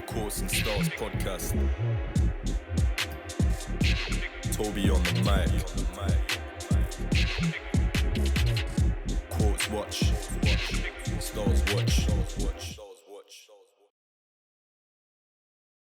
Courts and Stars podcast. Toby on the mic. Courts watch. Stars watch.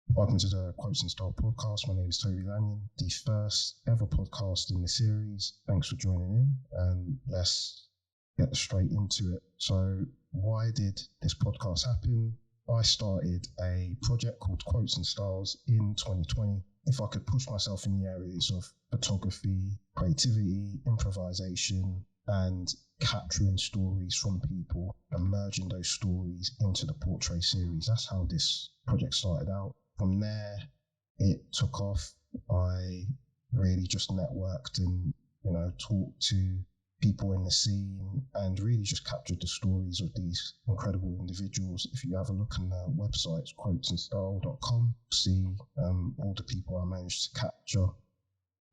Welcome to the Quotes and Style podcast. My name is Toby Lanyon, the first ever podcast in the series. Thanks for joining in, and let's get straight into it. So why did this podcast happen? I started a project called Quotes and Styles in 2020. If I could push myself in the areas of photography, creativity, improvisation, and capturing stories from people and merging those stories into the portrait series, that's how this project started out. From there, it took off. I really just networked and, talked to people in the scene and really just captured the stories of these incredible individuals. If you have a look on the website, quotesandstyle.com, see all the people I managed to capture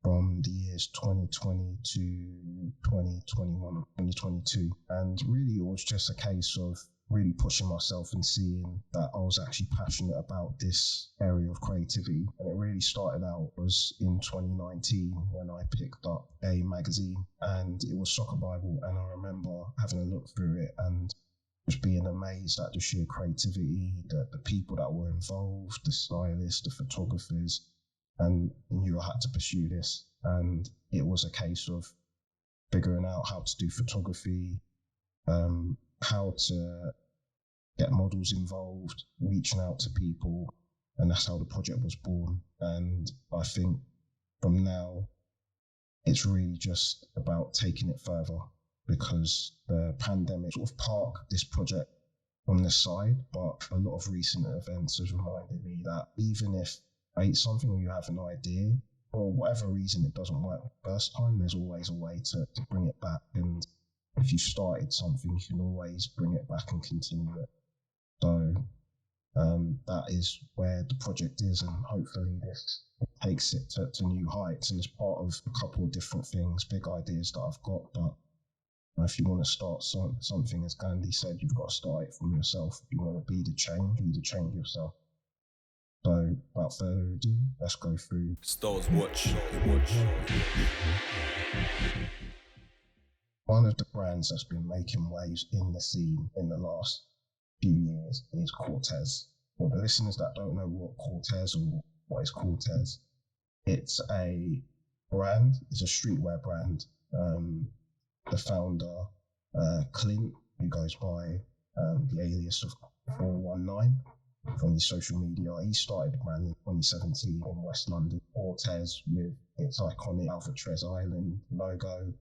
from the years 2020 to 2021 or 2022. And really, it was just a case of really pushing myself and seeing that I was actually passionate about this area of creativity. And it really started out was in 2019 when I picked up a magazine, and it was Soccer Bible, and I remember having a look through it and just being amazed at the sheer creativity, the people that were involved, the stylists, the photographers, and knew I had to pursue this. And it was a case of figuring out how to do photography, how to get models involved, reaching out to people, and that's how the project was born. And I think from now, it's really just about taking it further, because the pandemic sort of parked this project on the side, but a lot of recent events has reminded me that even if it's something where you have an idea, or whatever reason it doesn't work the first time, there's always a way to bring it back. And if you started something, you can always bring it back and continue it. So that is where the project is, and hopefully this takes it to new heights. And it's part of a couple of different things, big ideas that I've got. But if you want to start something, as Gandhi said, you've got to start it from yourself. If you want to be the change yourself. So without further ado, let's go through Stars watch. One of the brands that's been making waves in the scene in the last few years is Corteiz. For the listeners that don't know what Corteiz or what is Corteiz, it's a brand, it's a streetwear brand. The founder, Clint, who goes by the alias of 419 from his social media, he started the brand in 2017 in West London. Corteiz, with its iconic Alcatraz Island logo,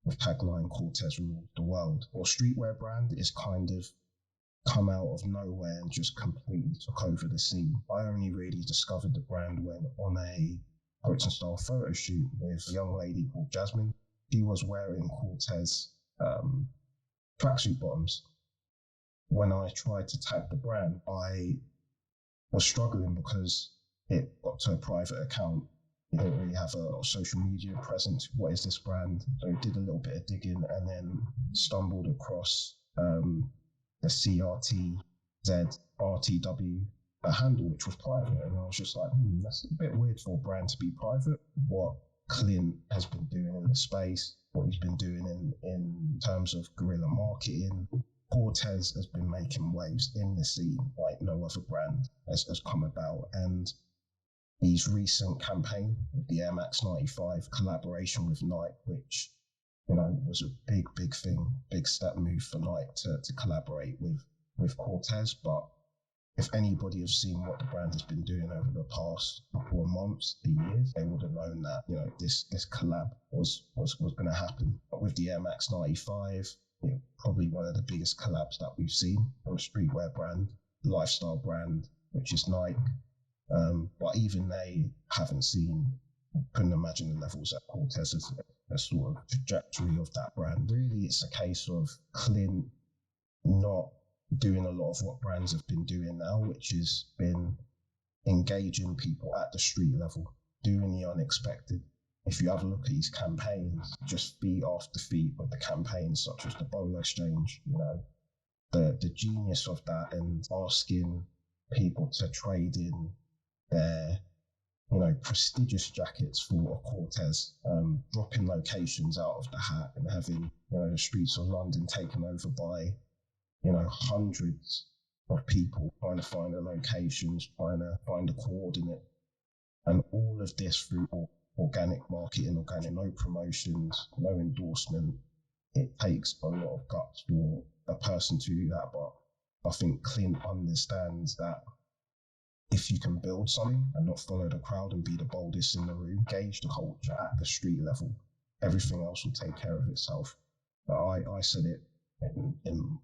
with tagline Corteiz rules the world. Or streetwear brand is kind of come out of nowhere and just completely took over the scene. I only really discovered the brand when on a Quotes and Style photo shoot with a young lady called Jasmine. She was wearing Corteiz tracksuit bottoms. When I tried to tag the brand, I was struggling because it got to a private account. They don't really have a lot of social media presence. What is this brand? So I did a little bit of digging and then stumbled across the CRTZ RTW handle, which was private. And I was just like, that's a bit weird for a brand to be private. What Clint has been doing in the space, what he's been doing in terms of guerrilla marketing, Corteiz has been making waves in the scene like no other brand has come about. And his recent campaign with the Air Max 95 collaboration with Nike, which was a big thing, big step move for Nike to collaborate with Corteiz. But if anybody has seen what the brand has been doing over the past couple of months, the years, they would have known that this collab was going to happen. But with the Air Max 95, probably one of the biggest collabs that we've seen from a streetwear brand, lifestyle brand, which is Nike. But even they couldn't imagine the levels that Corteiz is a sort of trajectory of that brand. Really, it's a case of Clint not doing a lot of what brands have been doing now, which has been engaging people at the street level, doing the unexpected. If you have a look at his campaigns, just feet after feet with the campaigns such as the Bolo Exchange, the genius of that, and asking people to trade in their, you know, prestigious jackets for a Corteiz, dropping locations out of the hat and having, you know, the streets of London taken over by, you know, hundreds of people trying to find the locations, trying to find the coordinate, and all of this through organic marketing, no promotions, no endorsement. It takes a lot of guts for a person to do that, but I think Clint understands that if you can build something and not follow the crowd and be the boldest in the room, gauge the culture at the street level, everything else will take care of itself. I said it in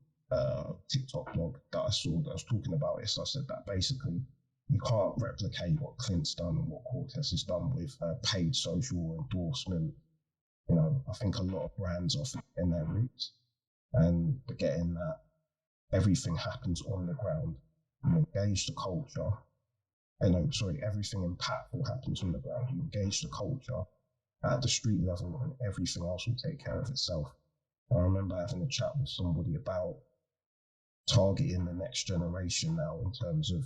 TikTok blog that I saw that was talking about it. So I said that basically you can't replicate what Clint's done and what Corteiz has done with paid social endorsement. You know, I think a lot of brands are forgetting their roots and forgetting that everything happens on the ground. You engage the culture. Everything impactful happens on the ground. You engage the culture at the street level and everything else will take care of itself. I remember having a chat with somebody about targeting the next generation now in terms of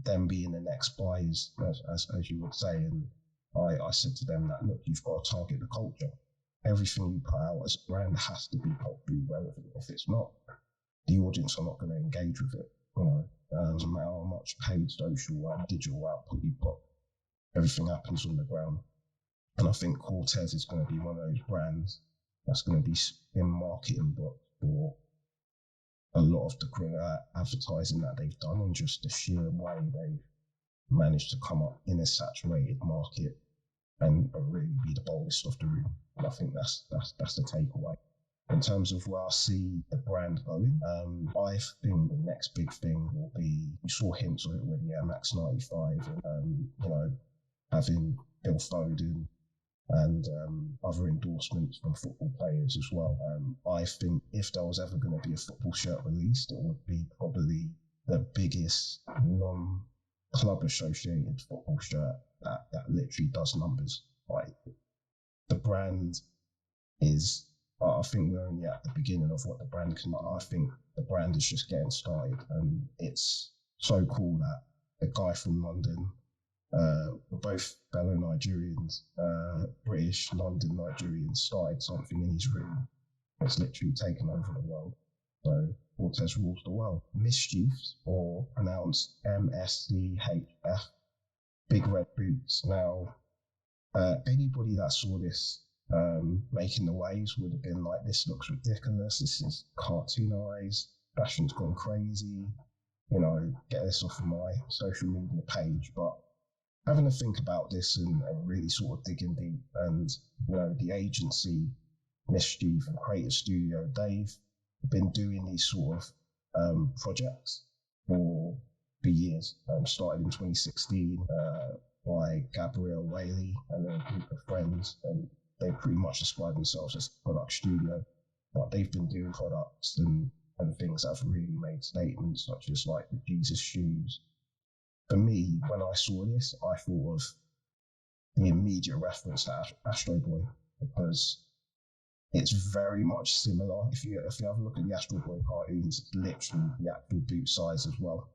them being the next buyers, as you would say. And I said to them that, look, you've got to target the culture. Everything you put out as a brand has to be culturally relevant. If it's not, the audience are not going to engage with it. You know, doesn't matter how much paid social and digital output you've got, everything happens on the ground. And I think Corteiz is going to be one of those brands that's going to be in marketing books for a lot of the advertising that they've done, and just the sheer way they've managed to come up in a saturated market and really be the boldest of the room. And I think that's the takeaway. In terms of where I see the brand going, I think the next big thing will be, we saw hints of it with the MSCHF and, you know, having Bill Foden and other endorsements from football players as well. I think if there was ever going to be a football shirt released, it would be probably the biggest non-club associated football shirt that literally does numbers. Like, the brand is, I think we're only at the beginning of what the brand can. I think the brand is just getting started, and it's so cool that a guy from London, we're both fellow Nigerians, British, London Nigerians, started something in his room that's literally taken over the world. So Corteiz rules the world. MSCHF, or pronounced MSCHF, big red boots. Now, anybody that saw this making the waves would have been like, this looks ridiculous, this is cartoonized, fashion's gone crazy, you know, get this off of my social media page. But having to think about this and really sort of digging deep, and, you know, the agency, MSCHF and Creative Studio, they've been doing these sort of projects for years. Started in 2016 by Gabrielle Whaley and a group of friends, and they pretty much describe themselves as a product studio, but they've been doing products and things that have really made statements, such as like the Jesus shoes. For me, when I saw this, I thought of the immediate reference to Astro Boy, because it's very much similar. If you have a look at the Astro Boy cartoons, it's literally the actual boot size as well.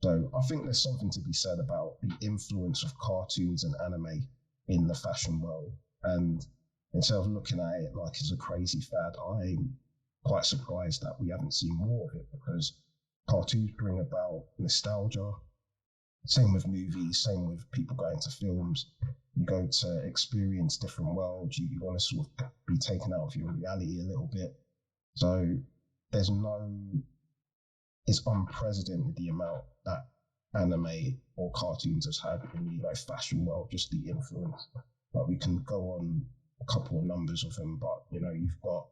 So I think there's something to be said about the influence of cartoons and anime in the fashion world. And instead of looking at it like it's a crazy fad, I'm quite surprised that we haven't seen more of it, because cartoons bring about nostalgia. Same with movies, same with people going to films. You go to experience different worlds, you want to sort of be taken out of your reality a little bit. So it's unprecedented the amount that anime or cartoons has had in the fashion world, just the influence. Like, we can go on a couple of numbers of them, but, you know, you've got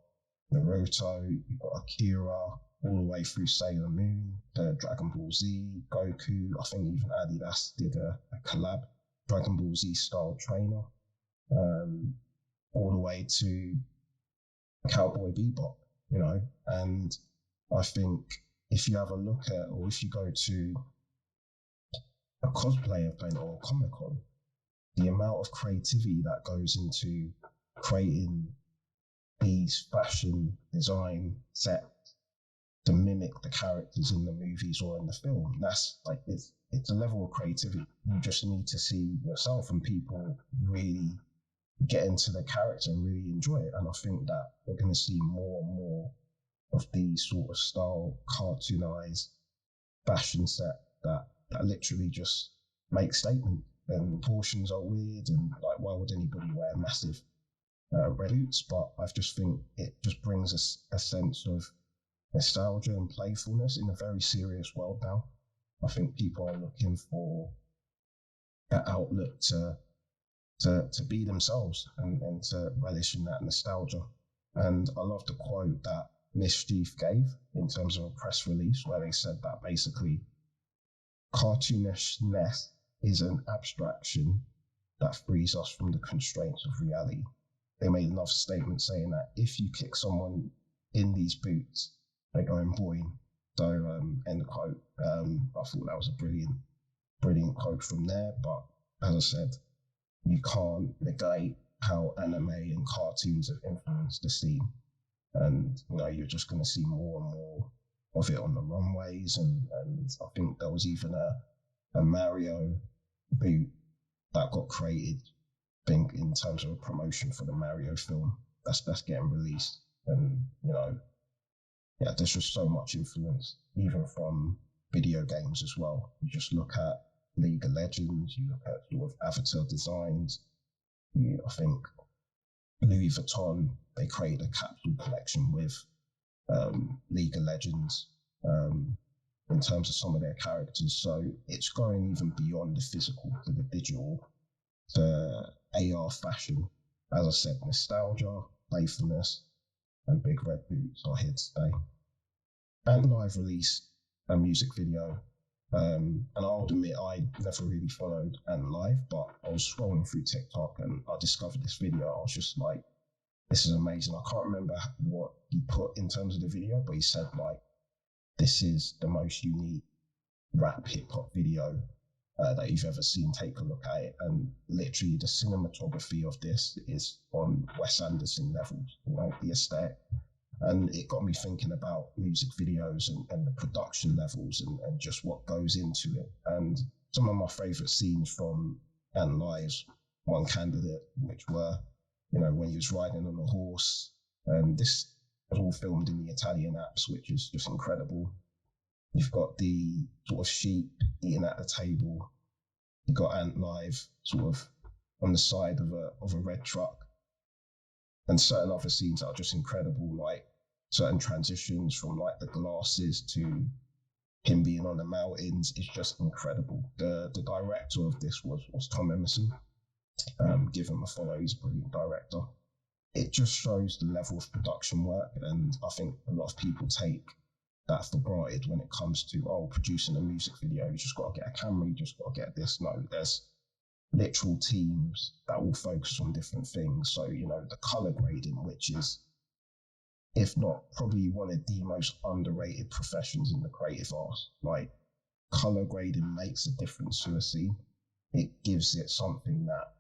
Naruto, you've got Akira, all the way through Sailor Moon, to Dragon Ball Z, Goku. I think even Adidas did a collab, Dragon Ball Z style trainer, all the way to Cowboy Bebop, you know. And I think if you have a look at, or if you go to a cosplay event or a Comic-Con, the amount of creativity that goes into creating these fashion design sets to mimic the characters in the movies or in the film. That's like, it's a level of creativity. You just need to see yourself and people really get into the character and really enjoy it. And I think that we're going to see more and more of these sort of style cartoonized fashion set that literally just make statements. And proportions are weird, and like, why would anybody wear massive red boots? But I just think it just brings us a sense of nostalgia and playfulness in a very serious world now. I think people are looking for that outlet to be themselves and to relish in that nostalgia. And I love the quote that MSCHF gave in terms of a press release, where they said that basically cartoonishness is an abstraction that frees us from the constraints of reality. They made another statement saying that if you kick someone in these boots, they're going boing. So, end quote. I thought that was a brilliant quote from there. But as I said, you can't negate how anime and cartoons have influenced the scene. And, you're just going to see more and more of it on the runways. And I think there was even a Mario boot that got created, I think, in terms of a promotion for the Mario film that's getting released. And, there's just so much influence, even from video games as well. You just look at League of Legends, you look at sort of avatar designs. I think Louis Vuitton, they created a capsule collection with League of Legends in terms of some of their characters. So it's going even beyond the physical to the digital to AR fashion. As I said, nostalgia, playfulness, and big red boots are here to stay. Antslive released a music video, and I'll admit I never really followed Antslive, but I was scrolling through TikTok and I discovered this video. I was just like, this is amazing. I can't remember what he put in terms of the video, but he said like, this is the most unique rap hip hop video that you've ever seen. Take a look at it. And literally the cinematography of this is on Wes Anderson levels, the aesthetic. And it got me thinking about music videos and the production levels and just what goes into it. And some of my favorite scenes from Antslive One Candidate, which were, when he was riding on a horse. And this was all filmed in the Italian Alps, which is just incredible. You've got the sort of sheep eating at the table. You've got Antslive sort of on the side of a red truck. And certain other scenes that are just incredible, like certain transitions from like the glasses to him being on the mountains is just incredible. The director of this was Tom Emerson. Give him a follow, he's a brilliant director. It just shows the level of production work, and I think a lot of people take that for granted when it comes to producing a music video. You just got to get a camera, you just got to get this. No, there's literal teams that will focus on different things. So, the color grading, which is, if not probably one of the most underrated professions in the creative arts. Like, color grading makes a difference to a scene. It gives it something that,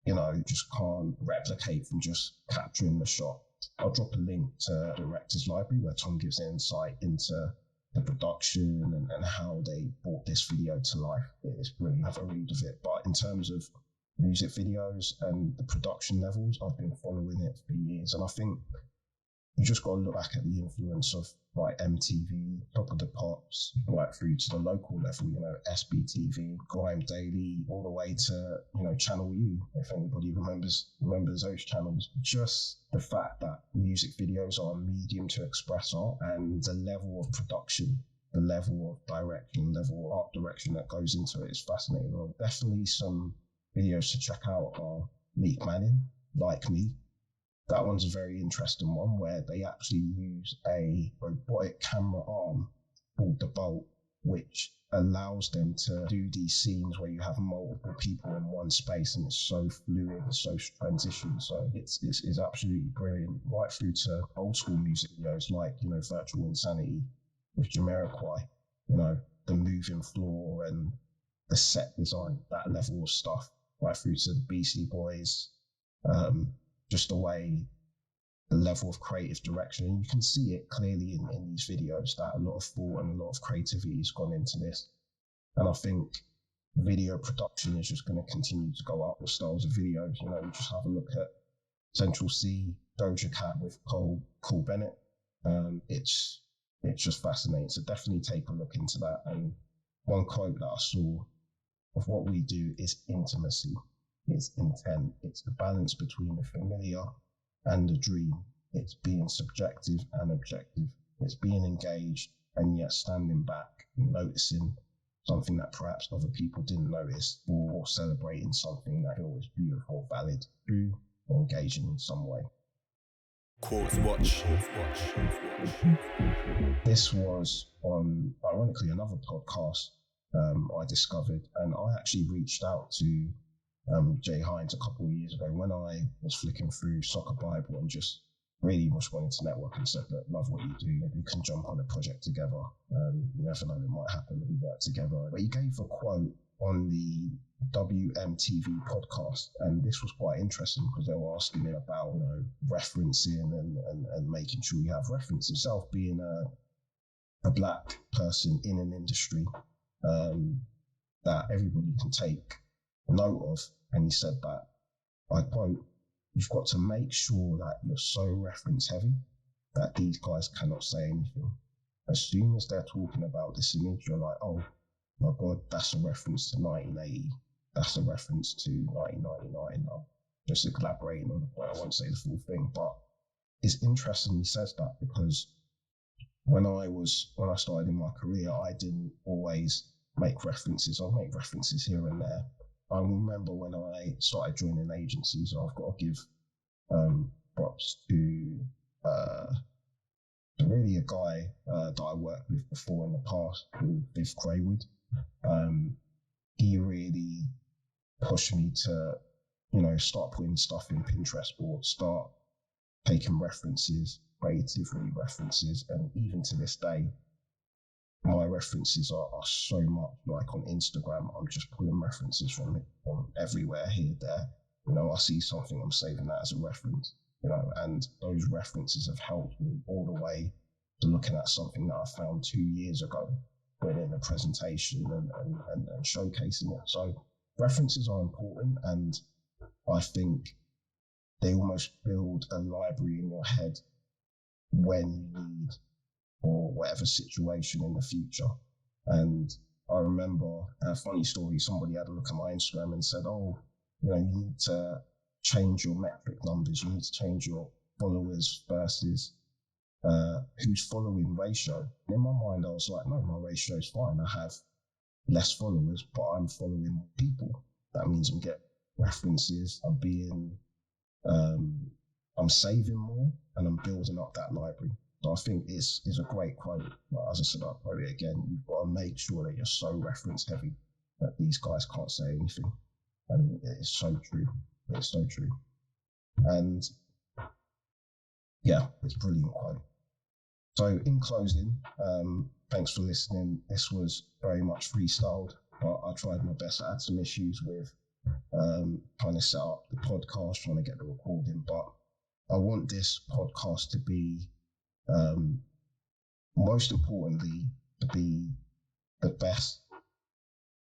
you just can't replicate from just capturing the shot. I'll drop a link to the director's library where Tom gives insight into the production and how they brought this video to life. It's brilliant. Have a read of it. But in terms of music videos and the production levels, I've been following it for years. And I think you just got to look back at the influence of like MTV, Top of the Pops, right through to the local level, SBTV, Grime Daily, all the way to, Channel U, if anybody remembers those channels. Just the fact that music videos are a medium to express art, and the level of production, the level of direction, level of art direction that goes into it is fascinating. Well, definitely some videos to check out are Meek Manning, Like Me. That one's a very interesting one where they actually use a robotic camera arm called the Bolt, which allows them to do these scenes where you have multiple people in one space, and it's so fluid, it's so transition. So it's absolutely brilliant, right through to old school music videos like, Virtual Insanity with Jamiroquai, the moving floor and the set design, that level of stuff, right through to the Beastie Boys. Just the way the level of creative direction. And you can see it clearly in these videos that a lot of thought and a lot of creativity has gone into this. And I think video production is just going to continue to go up with styles of videos. You just have a look at Central C, Doja Cat with Cole Bennett. It's just fascinating. So definitely take a look into that. And one quote that I saw of what we do is intimacy, it's intent, it's the balance between the familiar and the dream. It's being subjective and objective. It's being engaged and yet standing back and noticing something that perhaps other people didn't notice, or celebrating something that was beautiful, valid, true, or engaging in some way. Quotes watch. This was on, ironically, another podcast I discovered, and I actually reached out to Jay Hines a couple of years ago when I was flicking through Soccer Bible and just really just wanted to network, and said, look, love what you do, maybe we can jump on a project together. You never know, it might happen that we work together. But he gave a quote on the WMTV podcast, and this was quite interesting because they were asking him about referencing and making sure you have reference. Himself being a black person in an industry that everybody can take note of, and he said that, I quote, "You've got to make sure that you're so reference heavy that these guys cannot say anything. As soon as they're talking about this image, you're like, oh my God, that's a reference to 1980. That's a reference to 1999. I'm just elaborating on the point. I won't say the full thing, but it's interesting he says that, because when I started in my career, I didn't always make references. I'll make references here and there. I remember when I started joining agencies, I've got to give props to really a guy that I worked with before in the past called Viv Craywood. He really pushed me to, start putting stuff in Pinterest boards, start taking references, creatively references, and even to this day, my references are so much like on Instagram. I'm just pulling references from everywhere, here, there. I see something, I'm saving that as a reference, and those references have helped me all the way to looking at something that I found 2 years ago, putting in a presentation and showcasing it. So references are important, and I think they almost build a library in your head when you need, or whatever situation in the future. And I remember a funny story, somebody had a look at my Instagram and said, you need to change your metric numbers, you need to change your followers versus who's following ratio. And in my mind, I was like, no, my ratio is fine. I have less followers, but I'm following more people. That means I'm getting references, I'm saving more, and I'm building up that library. So I think it's a great quote. As I said, I'll quote it again. You've got to make sure that you're so reference heavy that these guys can't say anything. And it's so true. It's so true. And yeah, it's a brilliant quote. So in closing, thanks for listening. This was very much freestyled, but I tried my best. I had some issues with trying to set up the podcast, trying to get the recording, but I want this podcast to be, most importantly, to be the best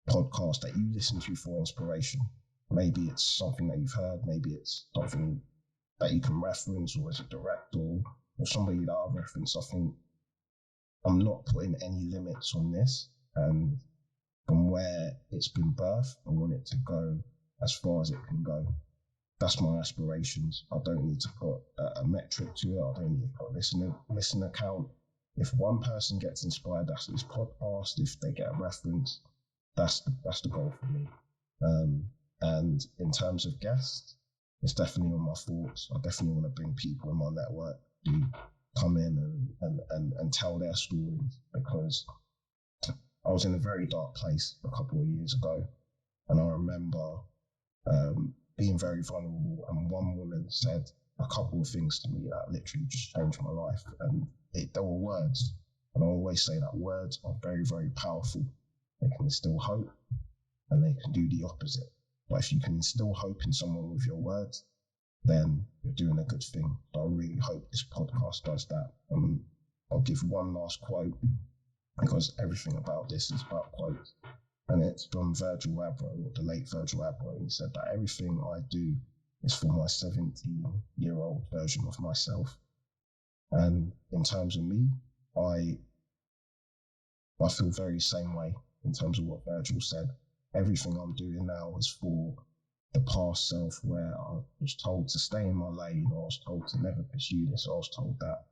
podcast that you listen to for inspiration. Maybe it's something that you've heard, maybe it's something that you can reference, or as a director or somebody that I reference. I think I'm not putting any limits on this, and from where it's been birthed, I want it to go as far as it can go. That's my aspirations. I don't need to put a metric to it. I don't need to put a listener count. If one person gets inspired, that's this podcast. If they get a reference, that's the goal for me. And in terms of guests, it's definitely on my thoughts. I definitely want to bring people in my network to come in and tell their stories, because I was in a very dark place a couple of years ago, and I remember being very vulnerable, and one woman said a couple of things to me that literally just changed my life, and there were words, and I always say that words are very, very powerful. They can instill hope, and they can do the opposite. But if you can instill hope in someone with your words, then you're doing a good thing. So I really hope this podcast does that. I'll give one last quote, because everything about this is about quotes. And it's from Virgil Abloh, or the late Virgil Abloh. He said that everything I do is for my 17-year-old version of myself. And in terms of me, I feel very same way in terms of what Virgil said. Everything I'm doing now is for the past self, where I was told to stay in my lane, or I was told to never pursue this, or I was told that,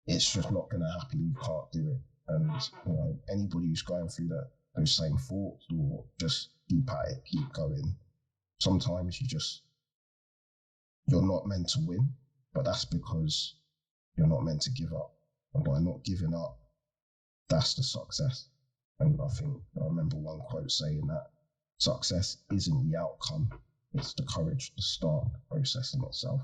it's just not going to happen, you can't do it. And, anybody who's going through those same thoughts, or just keep at it, keep going. Sometimes you're not meant to win, but that's because you're not meant to give up. And by not giving up, that's the success. And I remember one quote saying that success isn't the outcome, it's the courage to start the process in itself.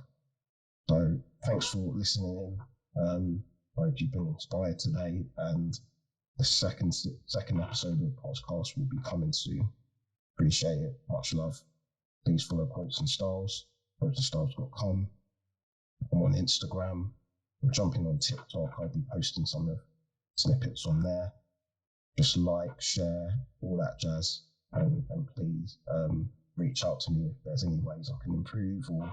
So thanks for listening in. I hope you've been inspired today, and the second episode of the podcast will be coming soon. Appreciate it. Much love. Please follow Quotes and Styles, quotesandstyles.com. I'm on Instagram. I'm jumping on TikTok. I'll be posting some of the snippets on there. Just like, share, all that jazz. And please reach out to me if there's any ways I can improve, or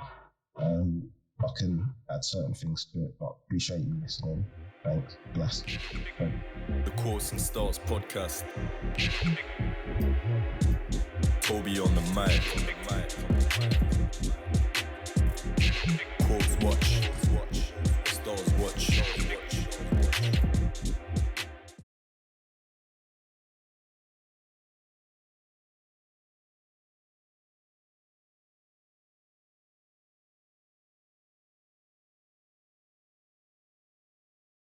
I can add certain things to it. But appreciate you listening. Thanks. Blessed. The Quotes and Styles podcast. Toby on the mic. Quotes watch. Styles watch.